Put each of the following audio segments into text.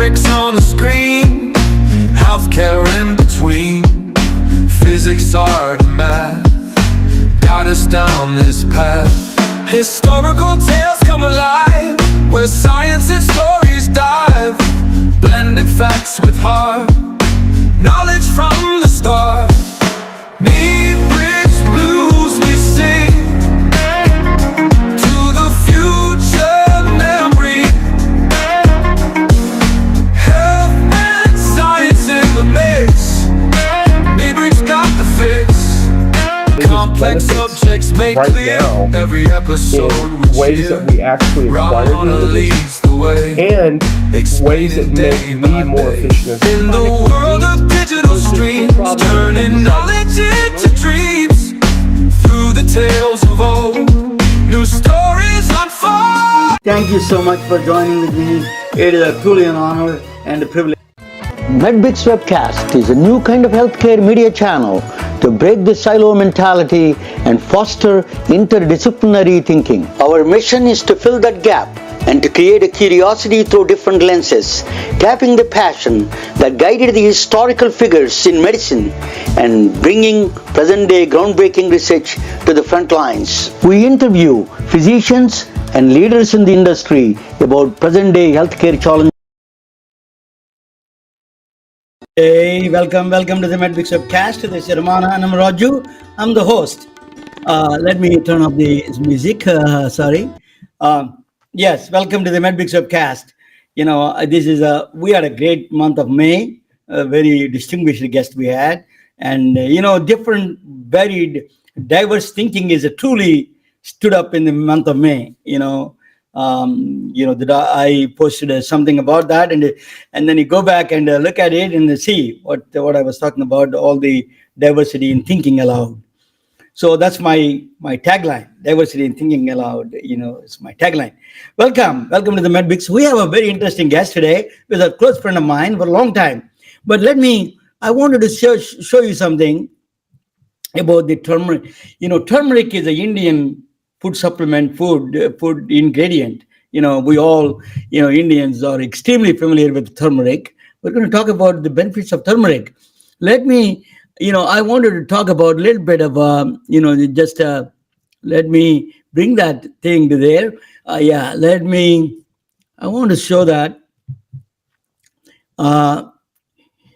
bricks on the screen, healthcare in between. Physics, art, math got us down this path. Historical tales come alive, where science and stories dive. Blended facts with heart, knowledge from the start. Need bridge blues we sing to the future memory. Health and science in the mix. Need got the fix. Complex subjects made right clear. now Every episode in ways that we actually acquire leads the way, and ways that make me more efficient. in the world of digital streams, turning knowledge into dreams. Through the tales of old, new stories unfold. Thank you so much for joining with me. It is truly an honor and a privilege. MedBix Webcast is a new kind of healthcare media channel to break the silo mentality and foster interdisciplinary thinking. Our mission is to fill that gap and to create a curiosity through different lenses, tapping the passion that guided the historical figures in medicine and bringing present-day groundbreaking research to the front lines. We interview physicians and leaders in the industry about present-day healthcare challenges. Hey, welcome to the MedBix Webcast. This is Ramana and I'm Raju. I'm the host. Let me turn off the music. Sorry. Yes, welcome to the MedBix Webcast. You know, we had a great month of May. A very distinguished guest we had, and different, varied, diverse thinking is truly stood up in the month of May. That I posted something about that, and then you go back and look at it and see what I was talking about, all the diversity in thinking aloud. So that's my tagline, diversity in thinking aloud. It's my tagline. Welcome to the MedBix. We have a very interesting guest today with a close friend of mine for a long time. But I wanted to show you something about the turmeric. Turmeric is an Indian food supplement, food ingredient. We all, Indians are extremely familiar with turmeric. We're going to talk about the benefits of turmeric. I wanted to talk about a little bit of, let me bring that thing to there. I want to show that.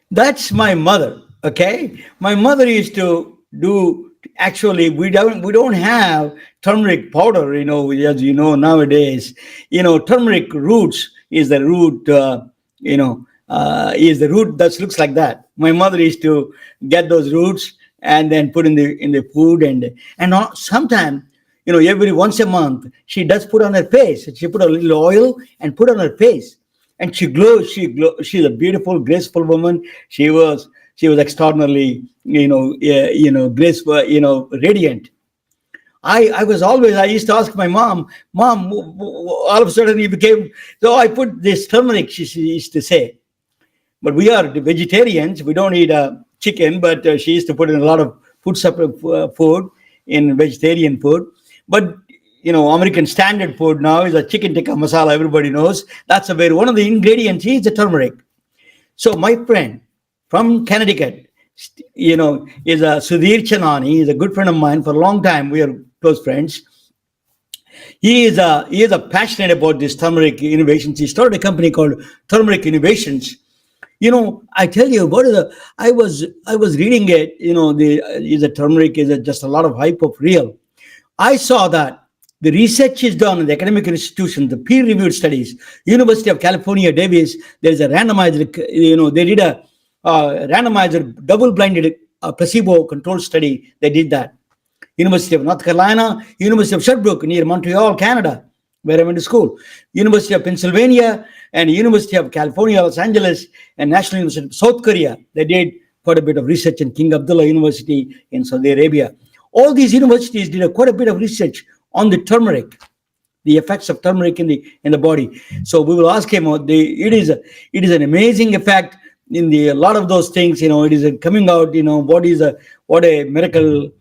That's my mother, okay? My mother used to do. Actually, we don't have turmeric powder, as you know nowadays. Turmeric roots is the root, is the root that looks like that. My mother used to get those roots and then put in the food, and sometimes, every once a month she does put on her face. She put a little oil and put on her face, and she glows. She's a beautiful, graceful woman. She was extraordinarily, graceful, radiant. I used to ask my mom, all of a sudden you became, so I put this turmeric, she used to say. But we are vegetarians, we don't eat chicken, but she used to put in a lot of food in vegetarian food. But, American standard food now is a chicken tikka masala, everybody knows. That's one of the ingredients is the turmeric. So my friend from Connecticut, is a Sudhir Chainani. He's a good friend of mine for a long time. We are close friends. He is passionate about this turmeric innovations. He started a company called Turmeric Innovations. I tell you, I was reading it. The turmeric is just a lot of hype of real. I saw that the research is done in the academic institutions, the peer-reviewed studies. University of California, Davis. There is a randomized. They did a randomized, double-blinded, placebo-controlled study. They did that. University of North Carolina, University of Sherbrooke near Montreal, Canada, where I went to school. University of Pennsylvania and University of California, Los Angeles, and National University of South Korea. They did quite a bit of research in King Abdullah University in Saudi Arabia. All these universities did quite a bit of research on the turmeric, the effects of turmeric in the body. So we will ask him. It is an amazing effect in a lot of those things. It is coming out. What a miracle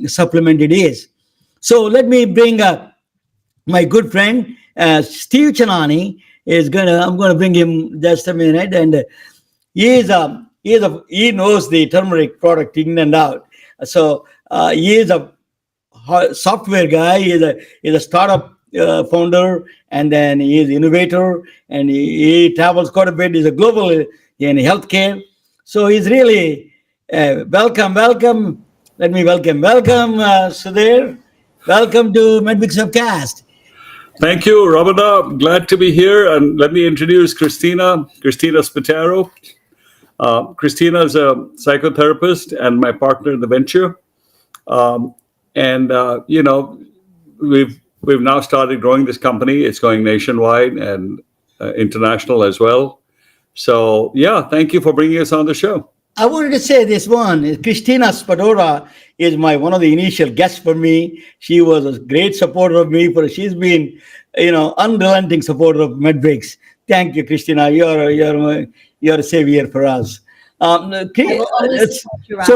supplement it is. So let me bring my good friend Sudhir Chainani. I'm gonna bring him just a minute, and he knows the turmeric product in and out. So he is a software guy. He's a startup founder, and then he is innovator, and he travels quite a bit. He's a global in healthcare. So he's really welcome. Let me welcome Sudhir. Welcome to Medmix Cast. Thank you, Ramana. Glad to be here. And let me introduce Cristina Spatora. Cristina is a psychotherapist and my partner in the venture. We've now started growing this company. It's going nationwide and international as well. So, yeah, thank you for bringing us on the show. I wanted to say this one. Cristina Spatora is one of the initial guests for me. She was a great supporter of me. She's been, unrelenting supporter of Medmix. Thank you, Cristina. You're a savior for us. So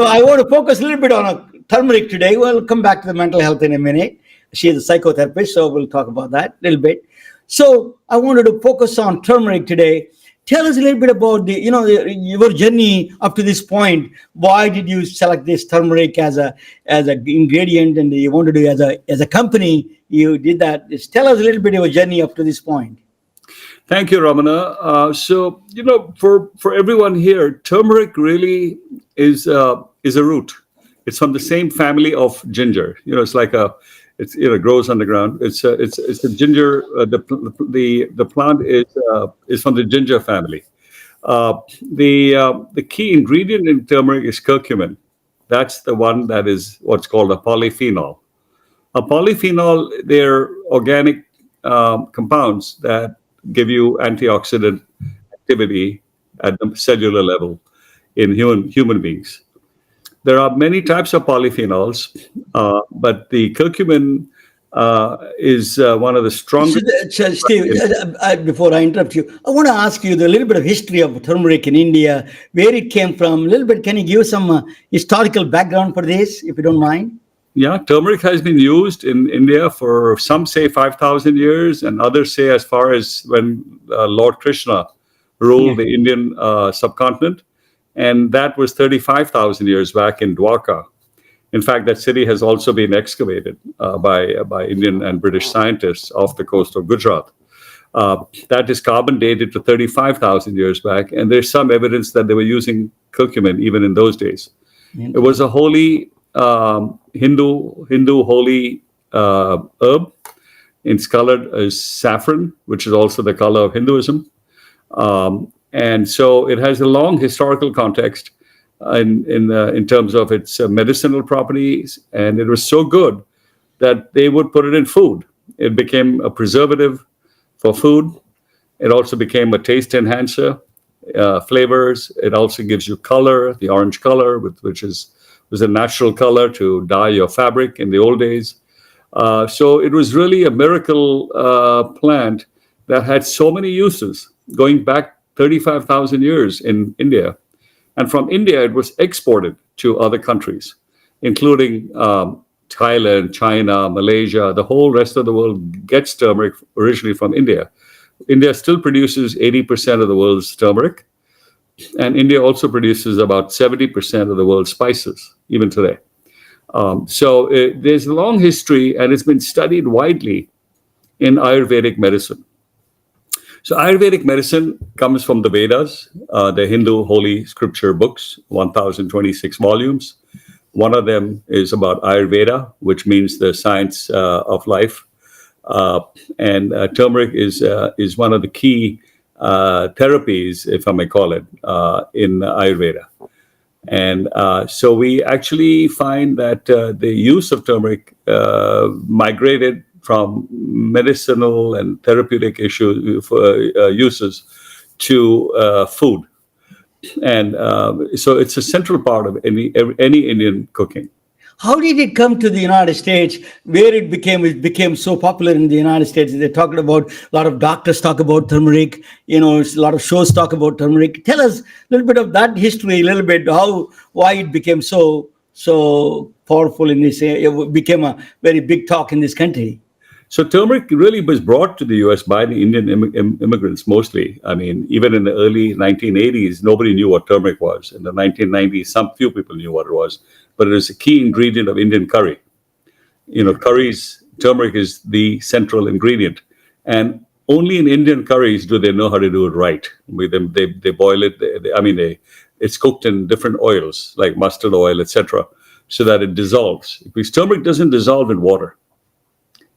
I want to focus a little bit on turmeric today. We'll come back to the mental health in a minute. She's a psychotherapist, so we'll talk about that a little bit. So I wanted to focus on turmeric today. Tell us a little bit about your journey up to this point. Why did you select this turmeric as an ingredient, and you wanted to as a company you did that? Just tell us a little bit of your journey up to this point. Thank you, Ramana. For everyone here, turmeric really is a root. It's from the same family of ginger. It's like it grows underground. It's a ginger. The plant is from the ginger family. The key ingredient in turmeric is curcumin. That's the one that is what's called a polyphenol. A polyphenol, they're organic compounds that give you antioxidant activity at the cellular level in human beings. There are many types of polyphenols, but the curcumin is one of the strongest. Steve, before I interrupt you, I want to ask you a little bit of history of turmeric in India, where it came from. A little bit, can you give some historical background for this, if you don't mind? Yeah, turmeric has been used in India for some say 5,000 years, and others say as far as when Lord Krishna ruled the Indian subcontinent. And that was 35,000 years back in Dwarka. In fact, that city has also been excavated by Indian and British scientists off the coast of Gujarat. That is carbon dated to 35,000 years back. And there's some evidence that they were using curcumin even in those days. It was a holy Hindu holy herb. It's colored as saffron, which is also the color of Hinduism. And so it has a long historical context in terms of its medicinal properties. And it was so good that they would put it in food. It became a preservative for food. It also became a taste enhancer, flavors. It also gives you color, the orange color, which was a natural color to dye your fabric in the old days. So it was really a miracle plant that had so many uses going back 35,000 years in India. And from India, it was exported to other countries, including Thailand, China, Malaysia. The whole rest of the world gets turmeric originally from India. India still produces 80% of the world's turmeric. And India also produces about 70% of the world's spices, even today. So there's a long history, and it's been studied widely in Ayurvedic medicine. So Ayurvedic medicine comes from the Vedas, the Hindu holy scripture books, 1,026 volumes. One of them is about Ayurveda, which means the science of life. And turmeric is one of the key therapies, if I may call it, in Ayurveda. And so we actually find that the use of turmeric migrated from medicinal and therapeutic uses to food. And so it's a central part of any Indian cooking. How did it come to the United States, where it became so popular in the United States? They're talking about, a lot of doctors talk about turmeric, a lot of shows talk about turmeric. Tell us a little bit of that history, a little bit, why it became so powerful in this, it became a very big talk in this country. So turmeric really was brought to the US by the Indian immigrants mostly. I mean, even in the early 1980s, nobody knew what turmeric was. In the 1990s, some few people knew what it was, but it was a key ingredient of Indian curry. Curries, turmeric is the central ingredient. And only in Indian curries do they know how to do it right. With them, they boil it. It's cooked in different oils like mustard oil, etc., so that it dissolves. Because turmeric doesn't dissolve in water;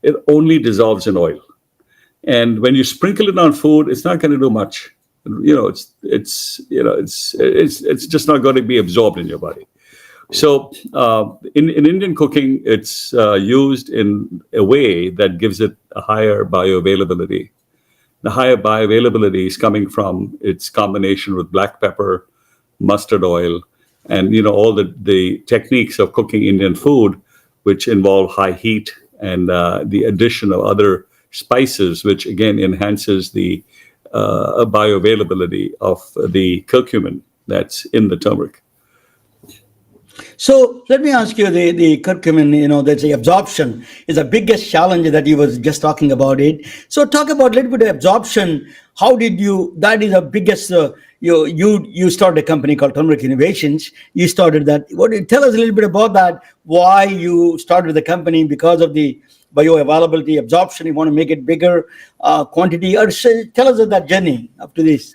it only dissolves in oil. And when you sprinkle it on food, it's not going to do much. It's just not going to be absorbed in your body. So in Indian cooking, it's used in a way that gives it a higher bioavailability. The higher bioavailability is coming from its combination with black pepper, mustard oil, and all the techniques of cooking Indian food, which involve high heat and the addition of other spices, which again enhances the bioavailability of the curcumin that's in the turmeric. So let me ask you, the curcumin, that's the absorption is the biggest challenge that you was just talking about it. So talk about a little bit of absorption. How did you, that is the biggest, you started a company called Turmeric Innovations. You started that. Tell us a little bit about that, why you started the company, because of the bioavailability, absorption, you want to make it bigger, quantity, or tell us of that journey up to this.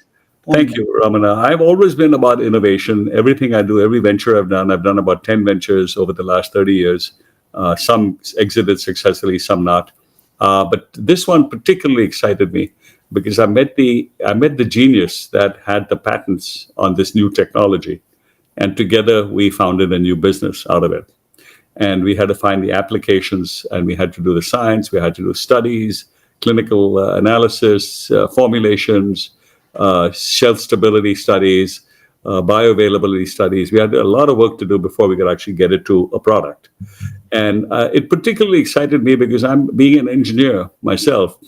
Thank you, Ramana. I've always been about innovation. Everything I do, every venture I've done about 10 ventures over the last 30 years. Some exited successfully, some not. But this one particularly excited me because I met the genius that had the patents on this new technology. And together we founded a new business out of it. And we had to find the applications, and we had to do the science, we had to do studies, clinical analysis, formulations, shelf stability studies, bioavailability studies. We had a lot of work to do before we could actually get it to a product. And it particularly excited me because I'm being an engineer myself,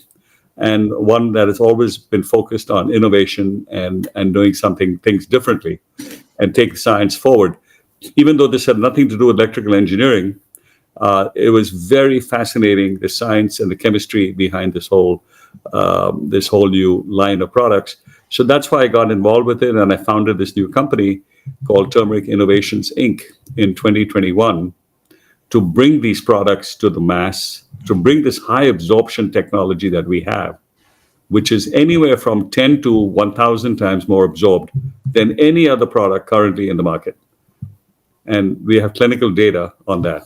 and one that has always been focused on innovation and doing things differently and take science forward. Even though this had nothing to do with electrical engineering, it was very fascinating, the science and the chemistry behind this whole new line of products. So that's why I got involved with it, and I founded this new company called Turmeric Innovations, Inc. in 2021 to bring these products to the mass, to bring this high absorption technology that we have, which is anywhere from 10 to 1,000 times more absorbed than any other product currently in the market. And we have clinical data on that.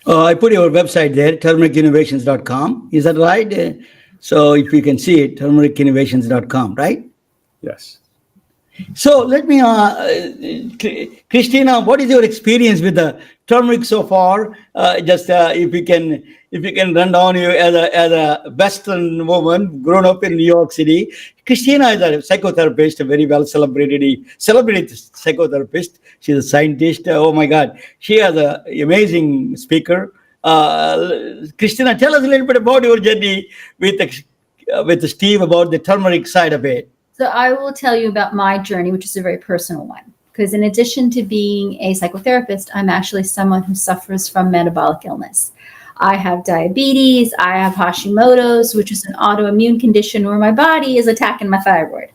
I put your website there, turmericinnovations.com. Is that right? So if you can see it, turmericinnovations.com, right? Yes. So let me, Cristina, what is your experience with the turmeric so far? If you can run down you as a Western woman grown up in New York City. Cristina is a psychotherapist, a very well celebrated psychotherapist. She's a scientist. Oh my God, she is an amazing speaker. Cristina, tell us a little bit about your journey with Steve about the turmeric side of it. So I will tell you about my journey, which is a very personal one. Because in addition to being a psychotherapist, I'm actually someone who suffers from metabolic illness. I have diabetes, I have Hashimoto's, which is an autoimmune condition where my body is attacking my thyroid.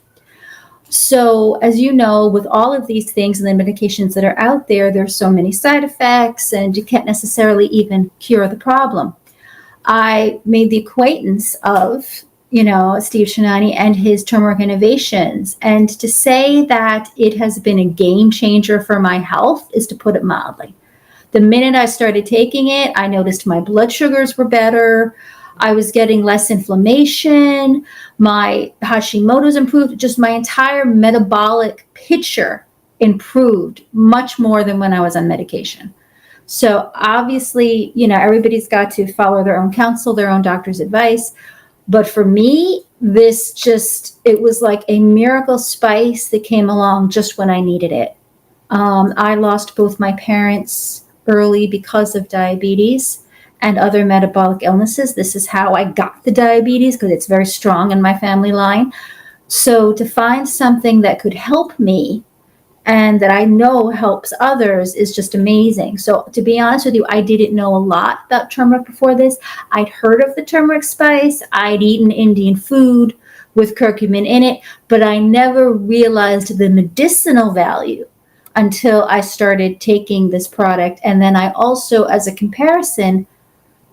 So as you know, with all of these things and the medications that are out there, there's so many side effects and you can't necessarily even cure the problem. I made the acquaintance of Steve Chainani and his Turmeric Innovations. And to say that it has been a game changer for my health is to put it mildly. The minute I started taking it, I noticed my blood sugars were better. I was getting less inflammation. My Hashimoto's improved. Just my entire metabolic picture improved much more than when I was on medication. So obviously, everybody's got to follow their own counsel, their own doctor's advice. But for me, it was like a miracle spice that came along just when I needed it. I lost both my parents early because of diabetes and other metabolic illnesses. This is how I got the diabetes because it's very strong in my family line. So to find something that could help me and that I know helps others is just amazing. So to be honest with you, I didn't know a lot about turmeric before this. I'd heard of the turmeric spice. I'd eaten Indian food with curcumin in it, but I never realized the medicinal value until I started taking this product. And then I also, as a comparison,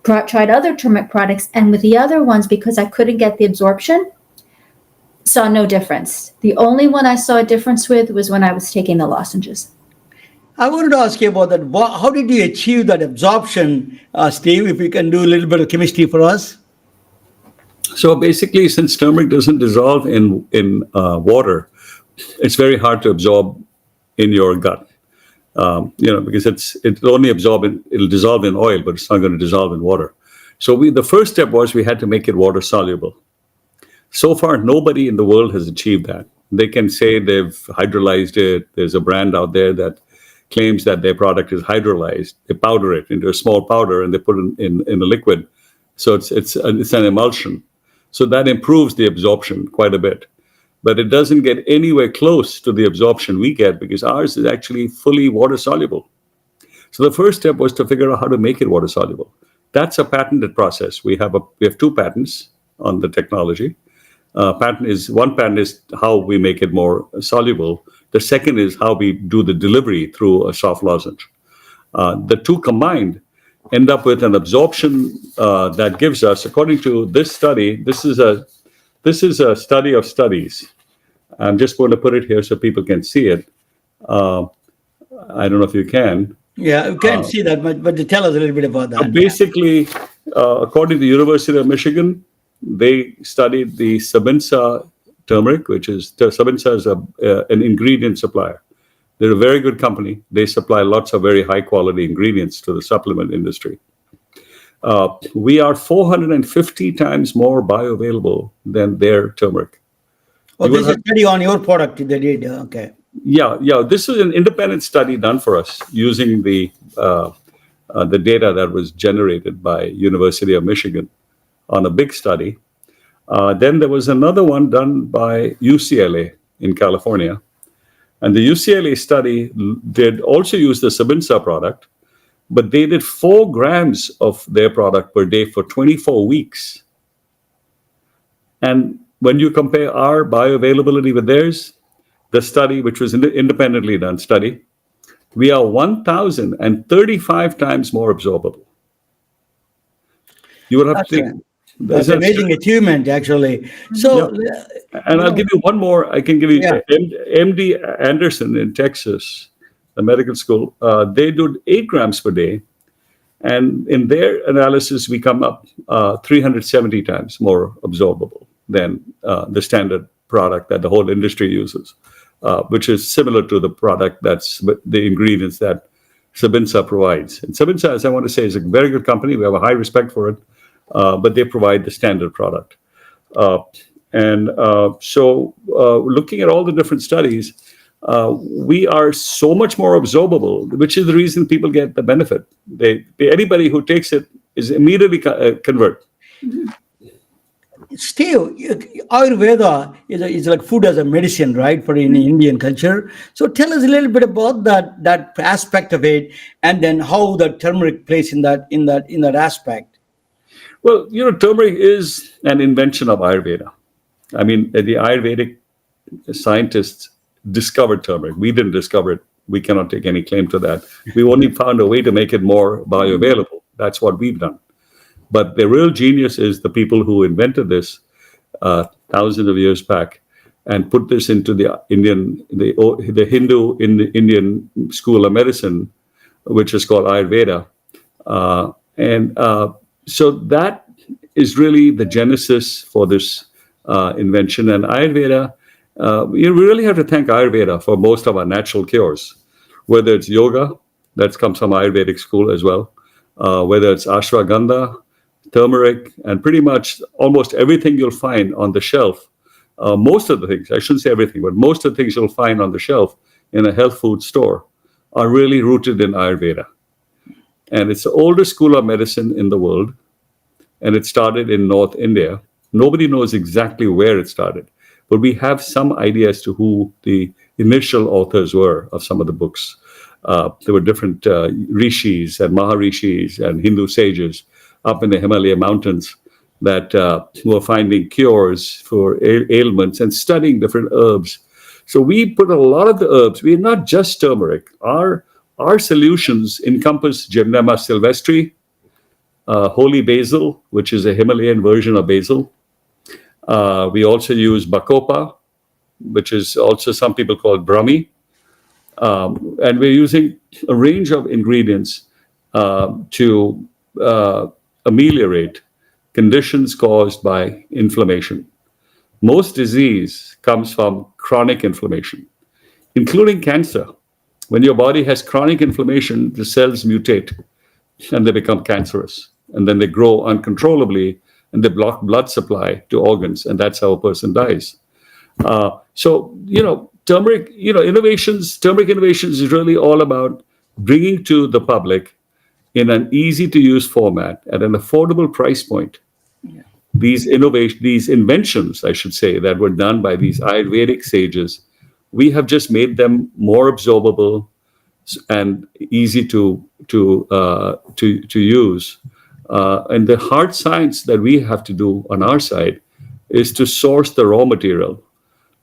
tried other turmeric products, and with the other ones, because I couldn't get the absorption, saw no difference. The only one I saw a difference with was when I was taking the lozenges. I wanted to ask you about that. How did you achieve that absorption, Steve? If you can do a little bit of chemistry for us. So basically, since turmeric doesn't dissolve in water, it's very hard to absorb in your gut. Because it'll only it'll dissolve in oil, but it's not going to dissolve in water. So the first step was we had to make it water soluble. So far, nobody in the world has achieved that. They can say they've hydrolyzed it. There's a brand out there that claims that their product is hydrolyzed. They powder it into a small powder and they put it in a liquid. So it's an emulsion. So that improves the absorption quite a bit. But it doesn't get anywhere close to the absorption we get because ours is actually fully water soluble. So the first step was to figure out how to make it water soluble. That's a patented process. We have 2 patents on the technology. One patent is how we make it more soluble. The second is how we do the delivery through a soft lozenge. The 2 combined end up with an absorption that gives us, according to this study, this is a study of studies. I'm just going to put it here so people can see it. I don't know if you can. Yeah, we can't see that much, but tell us a little bit about that. Basically, according to the University of Michigan, they studied the Sabinsa turmeric, Sabinsa is an ingredient supplier. They're a very good company. They supply lots of very high quality ingredients to the supplement industry. We are 450 times more bioavailable than their turmeric. Oh, this is a study on your product they did. Okay. Yeah. This is an independent study done for us using the data that was generated by University of Michigan on a big study. Then there was another one done by UCLA in California. And the UCLA study did also use the Sabinsa product, but they did 4 grams of their product per day for 24 weeks. And when you compare our bioavailability with theirs, the study, which was an independently done study, we are 1,035 times more absorbable. You would have to think. That's an amazing achievement, actually. So, and I'll give you one more. I can give you MD Anderson in Texas, the medical school. They do 8 grams per day. And in their analysis, we come up 370 times more absorbable than the standard product that the whole industry uses, which is similar to the product that's the ingredients that Sabinsa provides. And Sabinsa, as I want to say, is a very good company. We have a high respect for it. But they provide the standard product. So looking at all the different studies, we are so much more absorbable, which is the reason people get the benefit. Anybody who takes it is immediately convert. Steve, Ayurveda is like food as a medicine, right, for in Indian culture. So tell us a little bit about that aspect of it, and then how the turmeric plays in that aspect. Well, turmeric is an invention of Ayurveda. I mean, the Ayurvedic scientists discovered turmeric. We didn't discover it. We cannot take any claim to that. We only found a way to make it more bioavailable. That's what we've done. But the real genius is the people who invented this thousands of years back and put this into the Hindu Indian school of medicine, which is called Ayurveda. So that is really the genesis for this invention. And Ayurveda, you really have to thank Ayurveda for most of our natural cures, whether it's yoga, that comes from Ayurvedic school as well, whether it's ashwagandha, turmeric, and pretty much almost everything you'll find on the shelf. Most of the things, I shouldn't say everything, but most of the things you'll find on the shelf in a health food store are really rooted in Ayurveda. And it's the oldest school of medicine in the world. And it started in North India. Nobody knows exactly where it started, but we have some idea as to who the initial authors were of some of the books. There were different rishis and maharishis and Hindu sages up in the Himalaya mountains that were finding cures for ailments and studying different herbs. So we put a lot of the herbs. We're not just turmeric. Our solutions encompass Gymnema sylvestre, holy basil, which is a Himalayan version of basil. We also use bacopa, which is also some people call it brahmi. And we're using a range of ingredients to ameliorate conditions caused by inflammation. Most disease comes from chronic inflammation, including cancer. When your body has chronic inflammation, the cells mutate and they become cancerous. And then they grow uncontrollably and they block blood supply to organs. And that's how a person dies. So, turmeric innovations is really all about bringing to the public in an easy to use format at an affordable price point. These inventions, I should say, that were done by these Ayurvedic sages, we have just made them more absorbable and easy to use. And the hard science that we have to do on our side is to source the raw material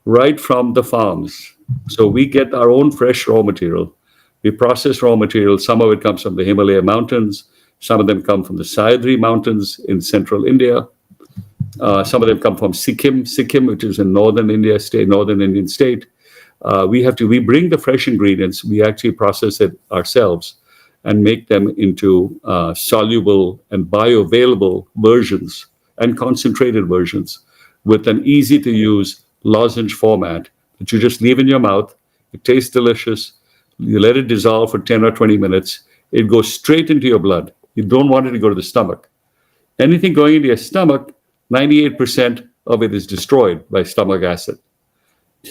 right from the farms. So we get our own fresh raw material. We process raw material. Some of it comes from the Himalaya mountains. Some of them come from the Sahyadri mountains in central India. Some of them come from Sikkim, which is in northern Indian state. We bring the fresh ingredients. We actually process it ourselves and make them into soluble and bioavailable versions and concentrated versions with an easy to use lozenge format that you just leave in your mouth. It tastes delicious. You let it dissolve for 10 or 20 minutes. It goes straight into your blood. You don't want it to go to the stomach. Anything going into your stomach, 98% of it is destroyed by stomach acid.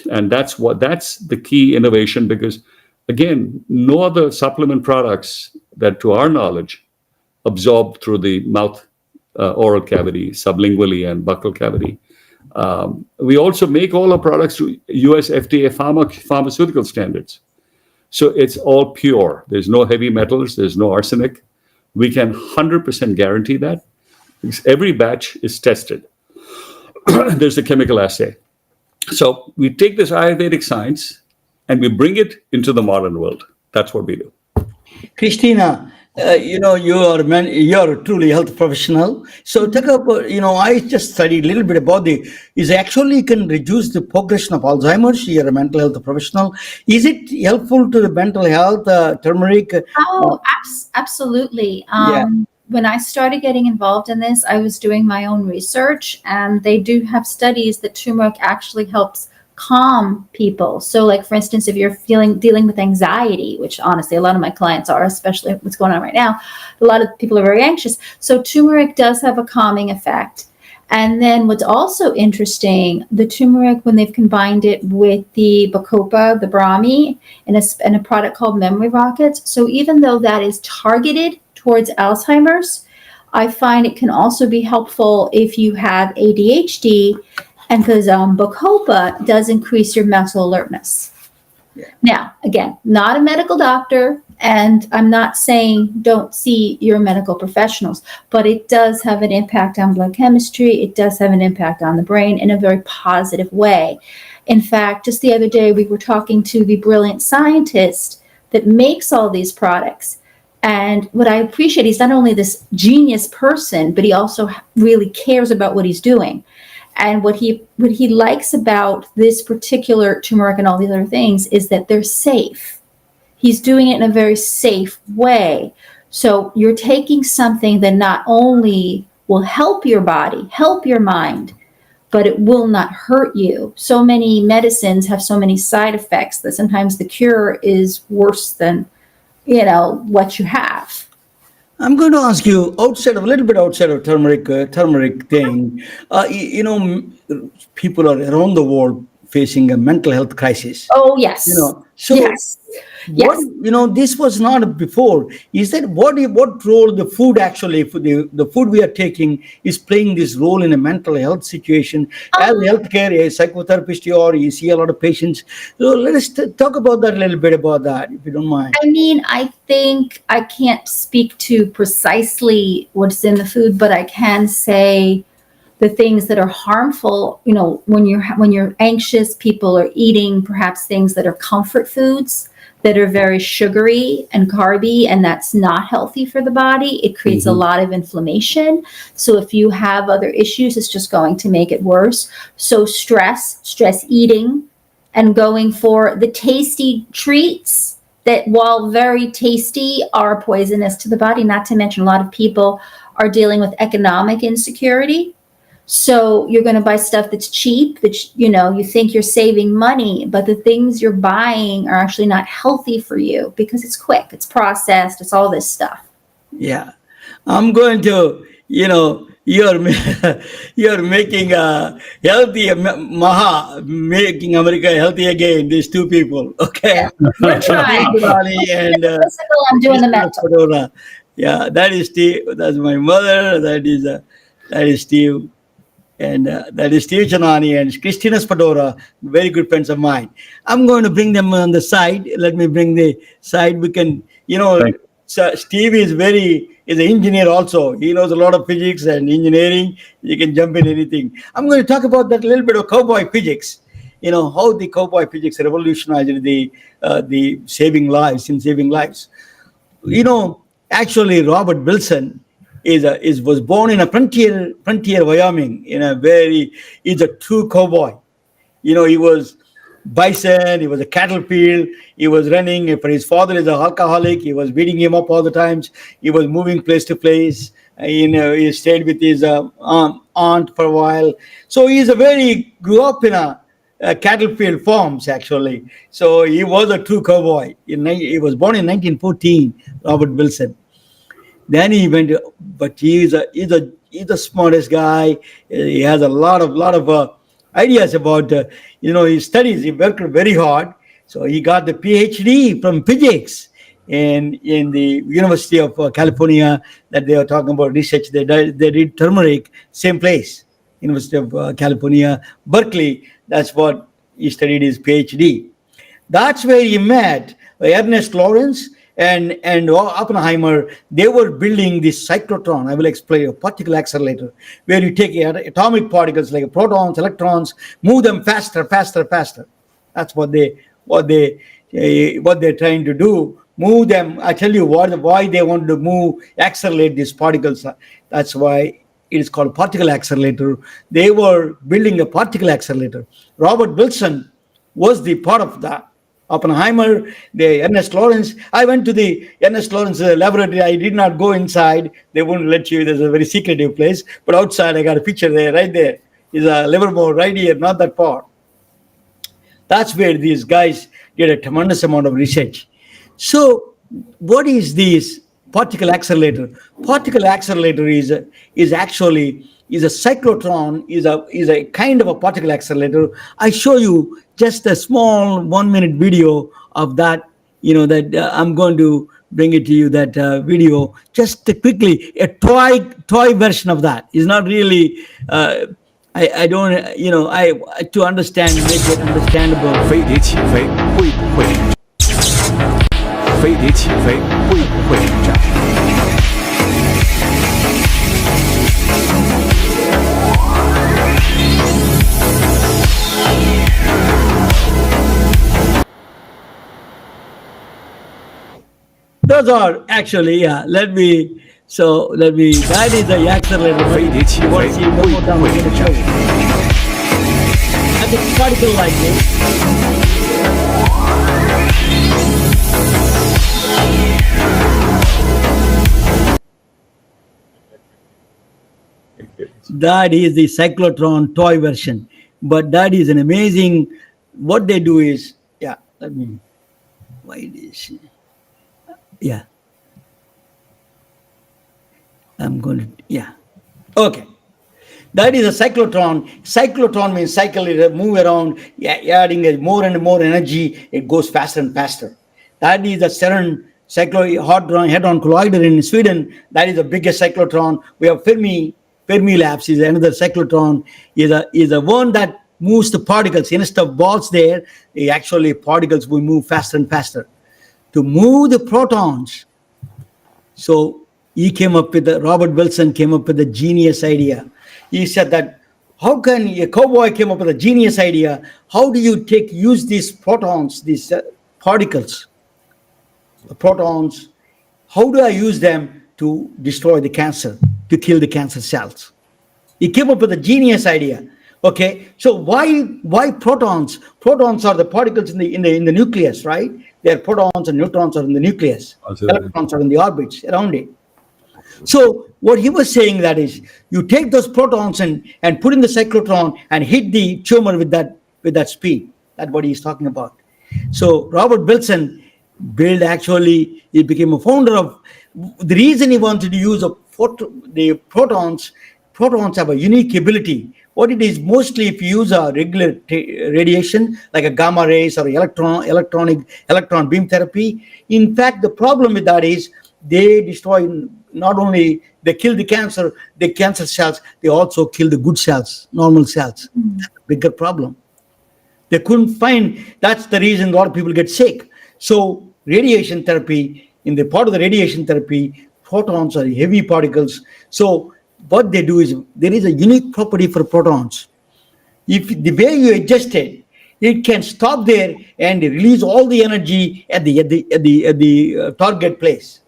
And that's the key innovation, because again, no other supplement products that to our knowledge absorb through the mouth, oral cavity, sublingually and buccal cavity. We also make all our products to US FDA pharmaceutical standards. So it's all pure. There's no heavy metals. There's no arsenic. We can 100% guarantee that. Because every batch is tested. There's a chemical assay. So we take this Ayurvedic science and we bring it into the modern world. That's what we do. Christina, you're truly a health professional. So talk about, I just studied a little bit about is actually can reduce the progression of Alzheimer's. You're a mental health professional. Is it helpful to the mental health, turmeric? Oh, absolutely. When I started getting involved in this, I was doing my own research, and they do have studies that turmeric actually helps calm people. So like, for instance, if you're dealing with anxiety, which honestly, a lot of my clients are, especially what's going on right now, a lot of people are very anxious. So turmeric does have a calming effect. And then what's also interesting, the turmeric, when they've combined it with the bacopa, the brahmi, in a product called Memory Rockets. So even though that is targeted towards Alzheimer's, I find it can also be helpful if you have ADHD, and because bacopa does increase your mental alertness. Yeah. Now, again, not a medical doctor, and I'm not saying don't see your medical professionals, but it does have an impact on blood chemistry. It does have an impact on the brain in a very positive way. In fact, just the other day, we were talking to the brilliant scientist that makes all these products. And what I appreciate, he's not only this genius person, but he also really cares about what he's doing. And what he likes about this particular turmeric and all these other things is that they're safe. He's doing it in a very safe way. So you're taking something that not only will help your body, help your mind, but it will not hurt you. So many medicines have so many side effects that sometimes the cure is worse than what you have. I'm going to ask you a little bit outside of turmeric thing. People are around the world facing a mental health crisis. Oh, yes. So yes. what this was not before. Is that what role the food actually, for the food we are taking, is playing this role in a mental health situation? As a healthcare, a psychotherapist, or you see a lot of patients. So let us talk about that a little bit about that, if you don't mind. I mean, I think I can't speak to precisely what's in the food, but I can say the things that are harmful. When you're anxious, people are eating perhaps things that are comfort foods that are very sugary and carby, and that's not healthy for the body. It creates a lot of inflammation. So if you have other issues, it's just going to make it worse. So stress eating, and going for the tasty treats that, while very tasty, are poisonous to the body. Not to mention, a lot of people are dealing with economic insecurity. So you're going to buy stuff that's cheap, that you think you're saving money, but the things you're buying are actually not healthy for you because it's quick, it's processed, it's all this stuff. Yeah, I'm going to, you're you're making a healthy Maha, making America healthy again. These two people, okay? We're trying. And Physical, I'm doing the Cristina mental. Spatora. Yeah, that is Steve. That's my mother. That is Steve. And that is Sudhir Chainani and Cristina Spatora, very good friends of mine. I'm going to bring them on the side. Let me bring the side. We can, Thank you. so Steve is an engineer also. He knows a lot of physics and engineering. You can jump in anything. I'm going to talk about that little bit of cowboy physics. How the cowboy physics revolutionized the saving lives. Actually, Robert Wilson was born in a frontier Wyoming. He's a true cowboy. He was bison. He was a cattle field. He was running. For his father is an alcoholic. He was beating him up all the times. He was moving place to place. He stayed with his aunt for a while. So grew up in a cattle field farms actually. So he was a true cowboy. He was born in 1914. Robert Wilson. Then he went, but he's the smartest guy. He has a lot of ideas about his studies. He worked very hard, so he got the PhD from physics, and in the University of California that they are talking about research. They did turmeric, same place, University of California, Berkeley. That's what he studied his PhD. That's where he met Ernest Lawrence and Oppenheimer. They were building this cyclotron. I will explain, a particle accelerator, where you take atomic particles like protons, electrons, move them faster. That's what they're trying to do. Move them. I tell you why they want to accelerate these particles. That's why it is called particle accelerator. They were building a particle accelerator. Robert Wilson was the part of that. Oppenheimer, the Ernest Lawrence. I went to the Ernest Lawrence laboratory. I did not go inside. They wouldn't let you. There's a very secretive place. But outside, I got a picture there, right there. Is a Livermore, right here, not that far. That's where these guys did a tremendous amount of research. So, what is this particle accelerator? Particle accelerator is actually a cyclotron, is a kind of a particle accelerator. I show you just a small 1-minute video of that. I'm going to bring it to you. That video, just quickly, a toy version of that. Is not really. I don't. To understand, make it understandable. 飞碟起飞会不会？飞碟起飞会不会停站？ Those are actually, yeah. That is the accelerator. 飞碟起飞会不会停站？ And it's particle like this. That is the cyclotron toy version. But that is an amazing. What they do is, yeah. Let me. Why it is? Yeah. I'm going to, yeah. Okay. That is a cyclotron. Cyclotron means cycle, it move around, adding more and more energy. It goes faster and faster. That is the CERN Hadron Collider in Sweden. That is the biggest cyclotron. We have Fermi Labs is another cyclotron. Is a one that moves the particles instead of balls. There, actually particles will move faster and faster. To move the protons. So Robert Wilson came up with the genius idea. He said that how can a cowboy came up with a genius idea? How do you use these protons, these particles, the protons? How do I use them to destroy the cancer, to kill the cancer cells? He came up with a genius idea. Okay, so why protons? Protons are the particles in the nucleus, right? They are protons and neutrons are in the nucleus. Absolutely. Electrons are in the orbits around it. So what he was saying that is, you take those protons and put in the cyclotron and hit the tumor with that speed. That's what he's talking about. So Robert Wilson he became a founder of, the reason he wanted to use the protons. Protons have a unique ability. What it is, mostly if you use a regular radiation like a gamma rays or electron beam therapy. In fact, the problem with that is they destroy, not only they kill the cancer cells, they also kill the good cells, normal cells. That's a bigger problem. They couldn't find, that's the reason a lot of people get sick. So radiation therapy, in the part of the radiation therapy, protons are heavy particles. So what they do is, there is a unique property for protons. If the way you adjust it, it can stop there and release all the energy at the target place,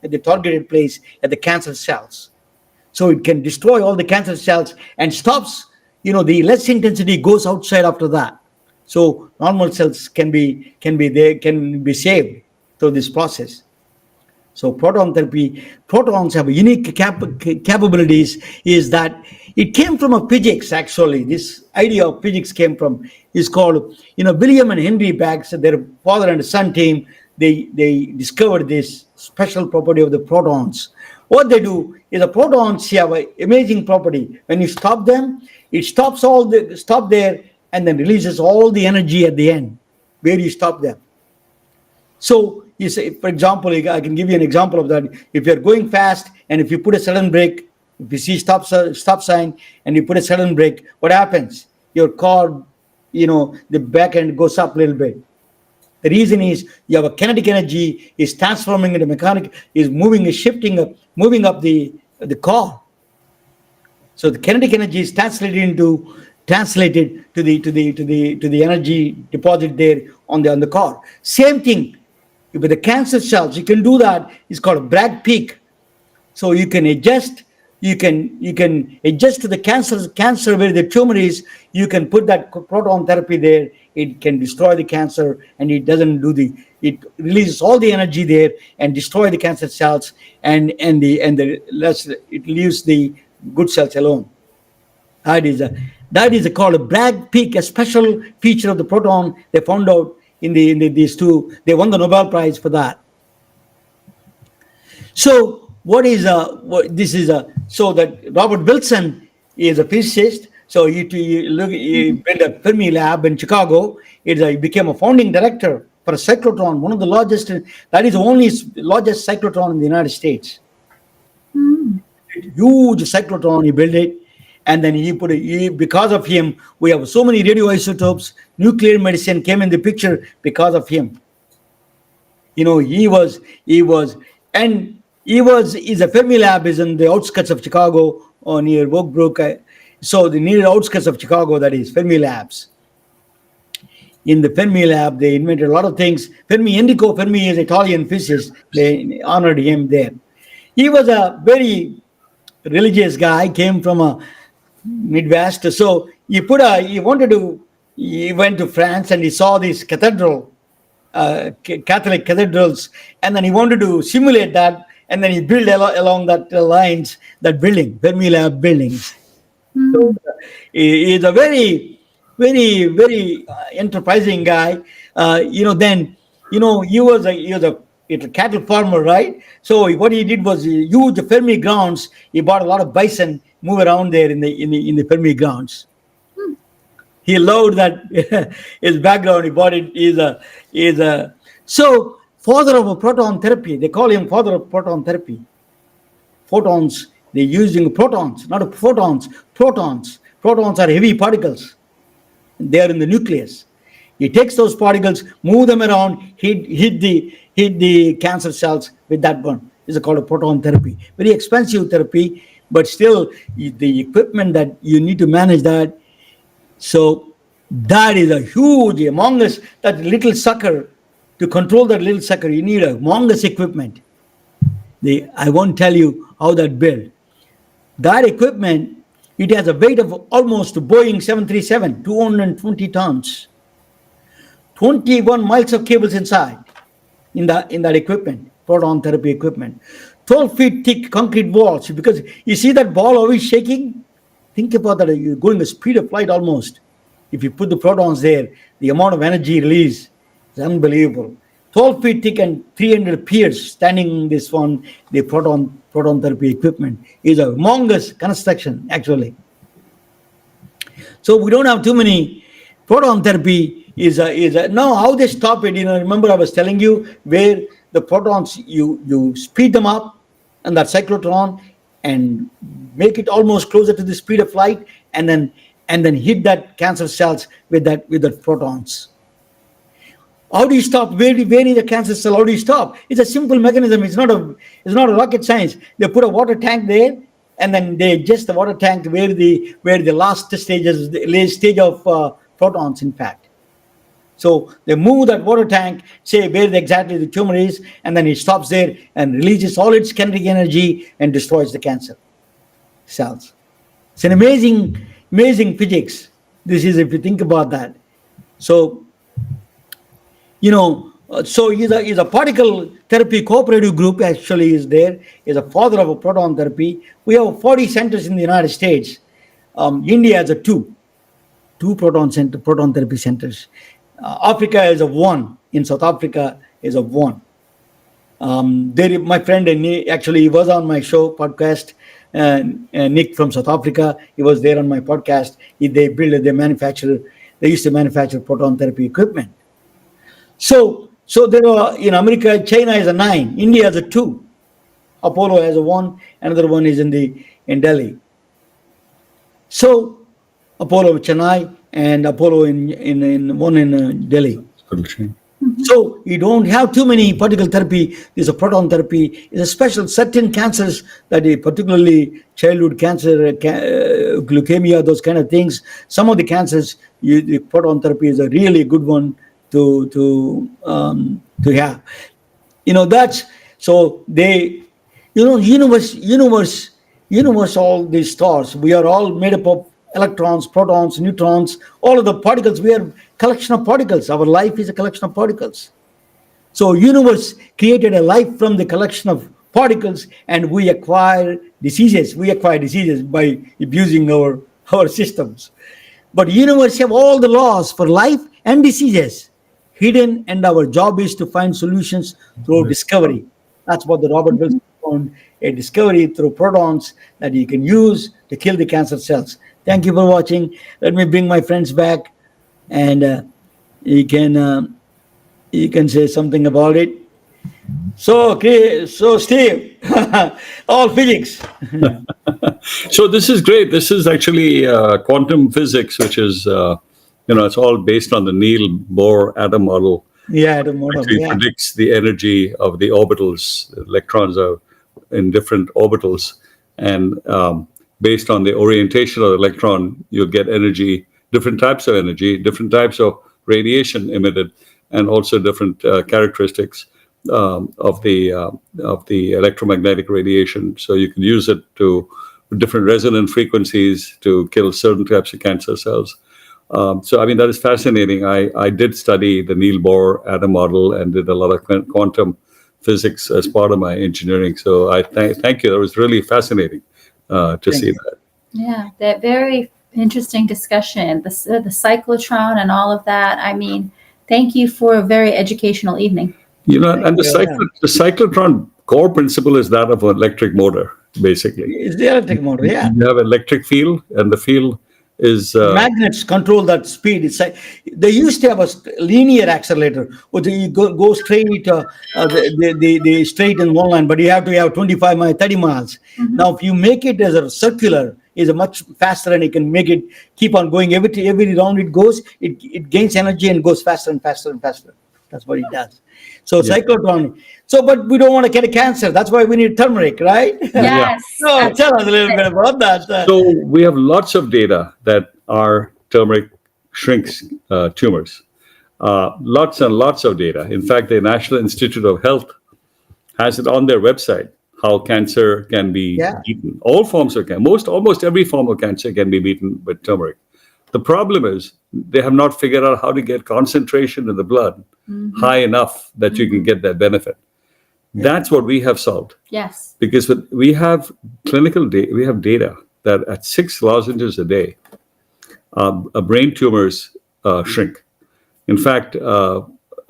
at the targeted place, at the cancer cells. So it can destroy all the cancer cells and stops, the less intensity goes outside after that. So normal cells can be saved through this process. So proton therapy, protons have a unique capabilities, is that it came from a physics, actually. This idea of physics came from, is called, William and Henry Baggs, their father and son team, they discovered this special property of the protons. What they do is the protons have an amazing property. When you stop them, it stop there and then releases all the energy at the end, where you stop them. So you say, for example, I can give you an example of that. If you're going fast and if you put a sudden brake, if you see stop sign and you put a sudden brake, what happens? Your car, the back end goes up a little bit. The reason is you have a kinetic energy is transforming into mechanical, is shifting up, moving up the car. So the kinetic energy is translated to the energy deposit there on the car. Same thing with the cancer cells. You can do that. It's called a Bragg peak. So you can adjust. You can adjust to the cancer where the tumor is. You can put that proton therapy there. It can destroy the cancer, and it doesn't it releases all the energy there and destroy the cancer cells, and it leaves the good cells alone. That is called a Bragg peak, a special feature of the proton. They found out in these two. They won the Nobel Prize for that. So so that Robert Wilson is a physicist. So he built a Fermi lab in Chicago. He became a founding director for a cyclotron, one of the largest. That is the only largest cyclotron in the United States. Huge cyclotron. He built it. And then because of him, we have so many radioisotopes. Nuclear medicine came in the picture because of him. His Fermi lab is in the outskirts of Chicago, or near Oak Brook. So the near outskirts of Chicago, that is Fermi labs. In the Fermi lab, they invented a lot of things. Enrico Fermi is an Italian physicist. They honored him there. He was a very religious guy, came from a Midwest. So he went to France and he saw these Catholic cathedrals, and then he wanted to simulate that, and then he built along that lines, that building, Fermi lab buildings. So he's a very, very, very enterprising guy. He was a cattle farmer, right? So what he did was he used the Fermi grounds. He bought a lot of bison, move around there in the Fermi grounds. He loved that his background. He bought it. So father of a proton therapy. They call him father of proton therapy. Photons. They're using protons, not photons. Protons. Protons are heavy particles. They are in the nucleus. He takes those particles, move them around, hit the cancer cells with that one. This is called a proton therapy. Very expensive therapy, but still the equipment that you need to manage that. So that is a huge, humongous, that little sucker. To control that little sucker, you need a humongous equipment. I won't tell you how that built. That equipment, it has a weight of almost Boeing 737, 220 tons. 21 miles of cables inside in that equipment, proton therapy equipment. 12 feet thick concrete walls. Because you see that ball always shaking? Think about that. You're going the speed of light almost. If you put the protons there, the amount of energy released is unbelievable. 12 feet thick and 300 piers standing this one, the proton therapy equipment is a humongous construction, actually. So we don't have too many. Proton therapy is now how they stop it. Remember I was telling you where the protons, you speed them up and that cyclotron and make it almost closer to the speed of light, and then hit that cancer cells with the protons. How do you stop? Where is the cancer cell? How do you stop? It's a simple mechanism. It's not a rocket science. They put a water tank there, and then they adjust the water tank to where the last stage of protons, in fact. So they move that water tank, say where exactly the tumor is, and then it stops there and releases all its kinetic energy and destroys the cancer cells. It's an amazing physics. This is, if you think about that. So, so he's a particle therapy cooperative group, actually is there. He's a father of a proton therapy. We have 40 centers in the United States. India has two proton therapy centers. Africa is one. In South Africa is one. My friend, actually, he was on my show podcast. Nick from South Africa, he was there on my podcast. They used to manufacture proton therapy equipment. So there are, in America, China is 9, India has 2. Apollo has 1, another one is in Delhi. So Apollo Chennai and Apollo in one in Delhi. So you don't have too many particle therapy. There's a proton therapy. It's a special certain cancers that particularly childhood cancer, leukemia, those kind of things. Some of the cancers, the proton therapy is a really good one to have. That's so they, universe, all these stars. We are all made up of electrons, protons, neutrons, all of the particles. We are a collection of particles. Our life is a collection of particles. So universe created a life from the collection of particles, and we acquire diseases. We acquire diseases by abusing our systems. But universe have all the laws for life and diseases hidden, and our job is to find solutions through discovery. That's what the Robert Wilson found, a discovery through protons that you can use to kill the cancer cells. Thank you for watching. Let me bring my friends back, and you can say something about it. So Steve, all physics. So this is great. This is actually quantum physics, which is it's all based on the Niels Bohr atom model. Yeah, atom model. Actually predicts the energy of the orbitals. The electrons are in different orbitals, and based on the orientation of the electron, you'll get energy, different types of energy, different types of radiation emitted, and also different characteristics of the electromagnetic radiation. So you can use it to different resonant frequencies to kill certain types of cancer cells. So, that is fascinating. I did study the Niels Bohr atom model and did a lot of quantum physics as part of my engineering. So I thank you. That was really fascinating to see that. Yeah, that very interesting discussion, the cyclotron and all of that. Thank you for a very educational evening. And the cyclotron core principle is that of an electric motor, basically. It's the electric motor, yeah. You have an electric field, and the field is Magnets control that speed. It's like they used to have a linear accelerator, which you go straight, they straight in one line, but you have to have 25 miles, 30 miles. Now, if you make it as a circular, is a much faster, and you can make it keep on going. Every round it goes, it gains energy and goes faster and faster and faster. That's what it does. So cyclotron. So, but we don't want to get a cancer. That's why we need turmeric, right? Yes. So tell us a little bit about that. So we have lots of data that our turmeric shrinks tumors. Lots and lots of data. In fact, the National Institute of Health has it on their website, how cancer can be beaten. All forms of cancer, almost every form of cancer can be beaten with turmeric. The problem is they have not figured out how to get concentration in the blood high enough that you can get that benefit. That's what we have solved. Yes. Because we have we have data that at 6 lozenges a day, brain tumors shrink. In fact, a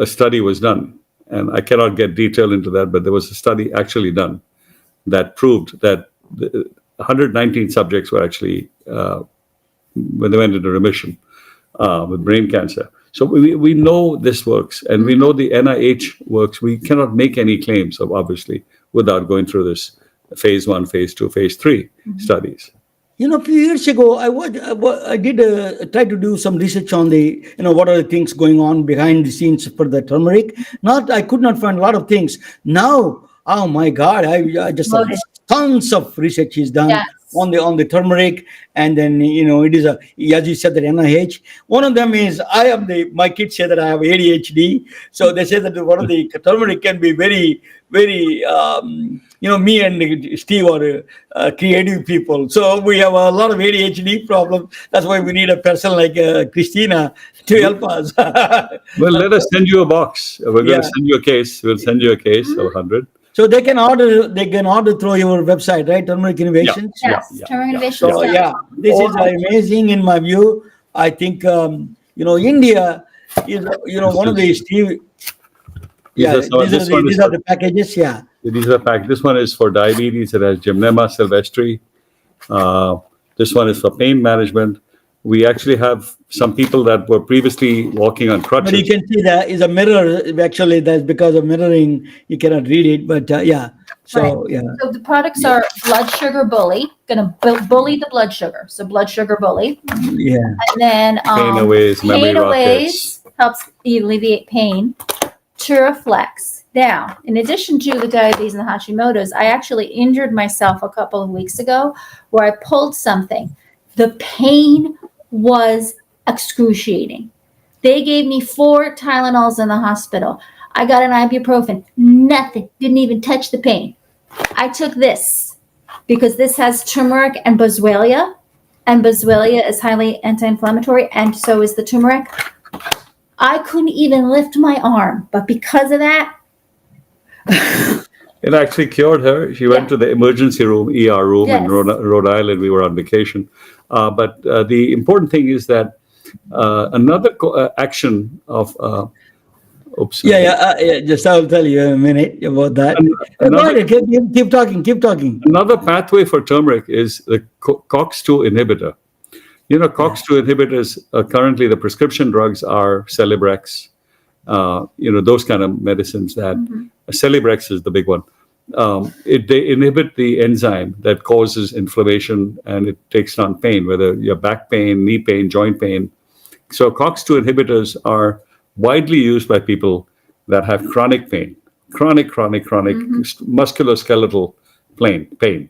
study was done, and I cannot get detail into that, but there was a study actually done that proved that 119 subjects were actually, when they went into remission with brain cancer. So we know this works, and we know the NIH works. We cannot make any claims, obviously, without going through this phase 1, phase 2, phase 3 studies. A few years ago, I did try to do some research on the, what are the things going on behind the scenes for the turmeric. I could not find a lot of things. Now, oh my God, I just tons of research is done. Yes. On the turmeric, and then it is as you said, that NIH. One of them is my kids say that I have ADHD, so they say that one of the turmeric can be very, very me and Steve are creative people, so we have a lot of ADHD problems. That's why we need a person like Cristina to help us. Well, let us send you a box. We're going to send you a case. We'll send you a case of 100. So they can order through your website, right? Turmeric Innovations. Yes, Turmeric Innovations. So this is amazing in my view. I think India is one of the Steve. These are the packages. Yeah. These are the packages. This one is for diabetes. It has Gymnema sylvestri. This one is for pain management. We actually have some people that were previously walking on crutches. But you can see that is a mirror. Actually, that's because of mirroring. You cannot read it, but So, So the products are blood sugar bully, going to bully the blood sugar. So blood sugar bully. Yeah. And then pain aways, memory rockets. Helps alleviate pain. Turaflex. Now, in addition to the diabetes and the Hashimoto's, I actually injured myself a couple of weeks ago where I pulled something. The pain was excruciating. They gave me 4 Tylenols in the hospital. I got an ibuprofen. Nothing. Didn't even touch the pain. I took this because this has turmeric and boswellia. And boswellia is highly anti-inflammatory, and so is the turmeric. I couldn't even lift my arm. But because of that, it actually cured her. She went to the emergency room, ER room in Rhode Island. We were on vacation. But the important thing is that another action of... just I'll tell you in a minute about that. Keep talking. Another pathway for turmeric is the COX-2 inhibitor. COX-2 inhibitors, currently the prescription drugs are Celebrex, those kind of medicines that... Celebrex is the big one. They inhibit the enzyme that causes inflammation, and it takes down pain, whether you have back pain, knee pain, joint pain. So COX-2 inhibitors are widely used by people that have chronic pain, chronic musculoskeletal pain.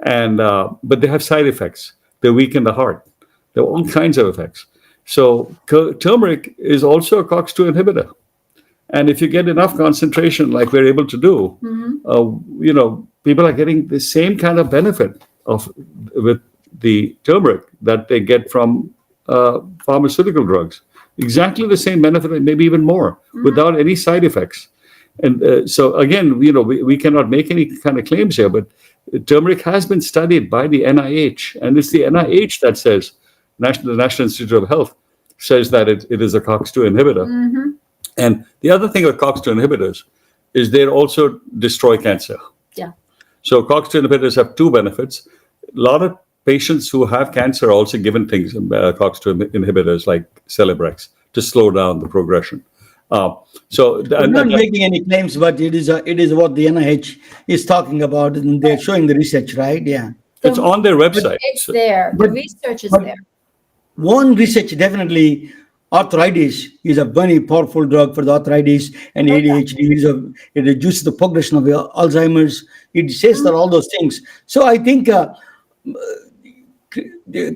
And but they have side effects. They weaken the heart. There are all kinds of effects. So turmeric is also a COX-2 inhibitor. And if you get enough concentration, like we're able to do, people are getting the same kind of benefit with the turmeric that they get from pharmaceutical drugs. Exactly the same benefit, and maybe even more, without any side effects. And so again, we cannot make any kind of claims here, but turmeric has been studied by the NIH, and it's the NIH that says, the National Institute of Health says that it is a COX-2 inhibitor. And the other thing with COX-2 inhibitors is they also destroy cancer. Yeah. So COX-2 inhibitors have two benefits. A lot of patients who have cancer are also given things, COX-2 inhibitors like Celebrex, to slow down the progression. I'm not making any claims, but it is what the NIH is talking about, and they're showing the research, right? Yeah. It's on their website. It's there. The research is there. One research definitely, arthritis is a very powerful drug for the arthritis and ADHD. It reduces the progression of Alzheimer's. It says that all those things. So I think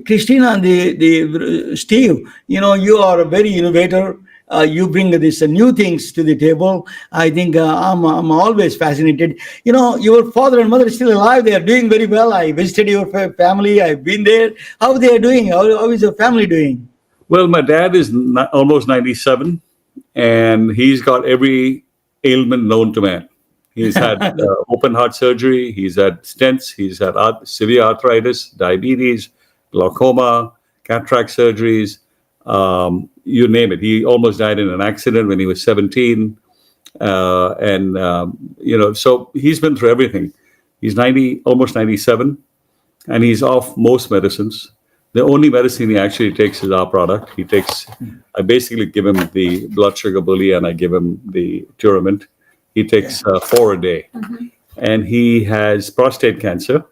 Christina and the Steve, you are a very innovator. You bring these new things to the table. I think I'm always fascinated. Your father and mother are still alive. They are doing very well. I visited your family. I've been there. How they are doing? How is your family doing? Well, my dad is almost 97, and he's got every ailment known to man. He's had open heart surgery. He's had stents. He's had severe arthritis, diabetes, glaucoma, cataract surgeries. You name it. He almost died in an accident when he was 17. So he's been through everything. He's almost 97, and he's off most medicines. The only medicine he actually takes is our product. I basically give him the blood sugar bully, and I give him the Turmeric. He takes 4 a day. Mm-hmm. And he has prostate cancer.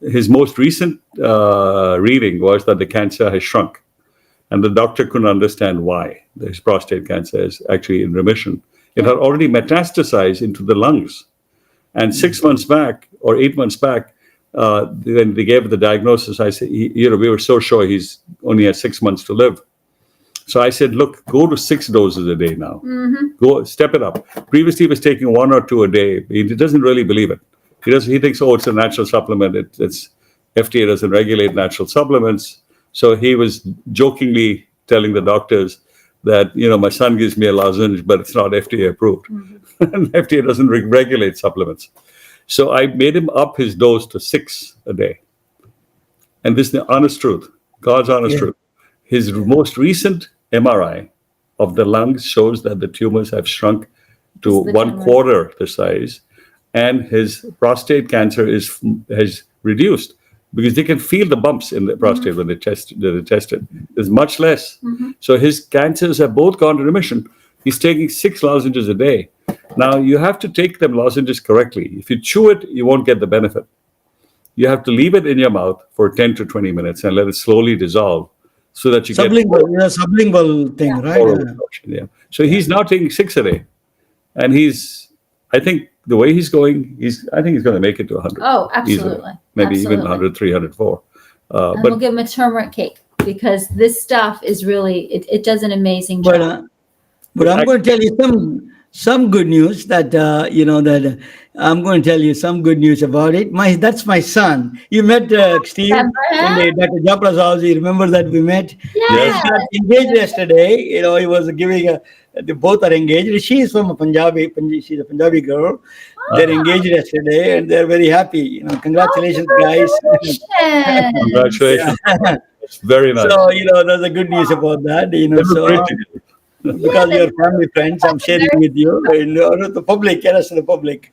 His most recent reading was that the cancer has shrunk. And the doctor couldn't understand why his prostate cancer is actually in remission. It had already metastasized into the lungs. And 6 months back, or 8 months back, when they gave the diagnosis, I said, we were so sure he's only has 6 months to live. So I said, look, go to 6 doses a day now. Mm-hmm. Go step it up. Previously, he was taking 1 or 2 a day. He doesn't really believe it. He thinks, it's a natural supplement. It's FDA doesn't regulate natural supplements. So he was jokingly telling the doctors that, my son gives me a lozenge, but it's not FDA approved. Mm-hmm. And FDA doesn't regulate supplements. So I made him up his dose to 6 a day. And this is the honest truth, God's honest truth. His most recent MRI of the lungs shows that the tumors have shrunk to 1/4 the size, and his prostate cancer has reduced because they can feel the bumps in the prostate when they test it. There's much less. Mm-hmm. So his cancers have both gone to remission. He's taking 6 lozenges a day. Now, you have to take them lozenges correctly. If you chew it, you won't get the benefit. You have to leave it in your mouth for 10 to 20 minutes and let it slowly dissolve so that you sublingual thing, right? Yeah. So he's now taking 6 a day. And I think the way he's going, I think he's going to make it to 100. Oh, absolutely. Easily. Maybe even 100, 304. And we'll give him a turmeric cake because this stuff is really, it does an amazing job. But I'm going to tell you some good news that I'm going to tell you some good news about it. That's my son. You met Steve in Dr. Japra's house. You remember that we met? Yes. He got engaged yesterday. He was giving they both are engaged. She is from she's a Punjabi girl. They're engaged yesterday and they're very happy. Congratulations, guys. Congratulations. It's very nice. So, there's a good news about that. Because you're family friends, I'm sharing with you the public, rest of the public.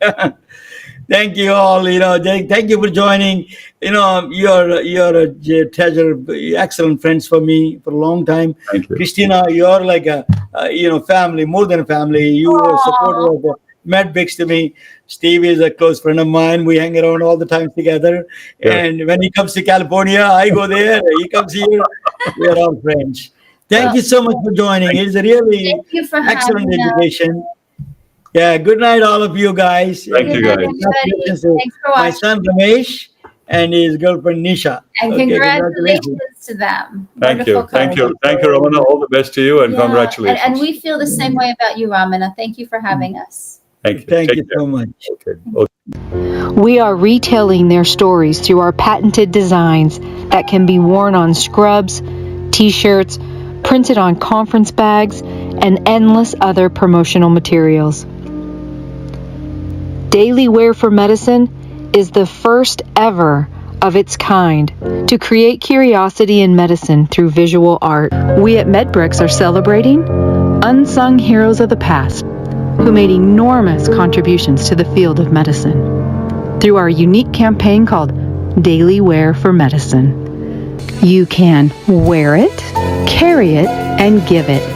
Thank you all. Thank you for joining. You're a treasure, excellent friends for me for a long time. Thank you. Christina, you're like a family, more than a family. You are supporter of MedBix to me. Steve is a close friend of mine. We hang around all the time together. Yeah. And when he comes to California, I go there. He comes here. We are all friends. Thank you so much for joining. It's a really excellent education. Yeah, good night, all of you guys. Thank you, guys. Thanks for watching. My son Ramesh and his girlfriend Nisha. And congratulations to them. Thank you. Thank you, Ramana. All the best to you and congratulations. And we feel the same way about you, Ramana. Thank you for having us. Thank you. Thank you so much. Okay. We are retelling their stories through our patented designs that can be worn on scrubs, t-shirts, printed on conference bags, and endless other promotional materials. Daily Wear for Medicine is the first ever of its kind to create curiosity in medicine through visual art. We at MedBricks are celebrating unsung heroes of the past who made enormous contributions to the field of medicine. Through our unique campaign called Daily Wear for Medicine, you can wear it, carry it, and give it.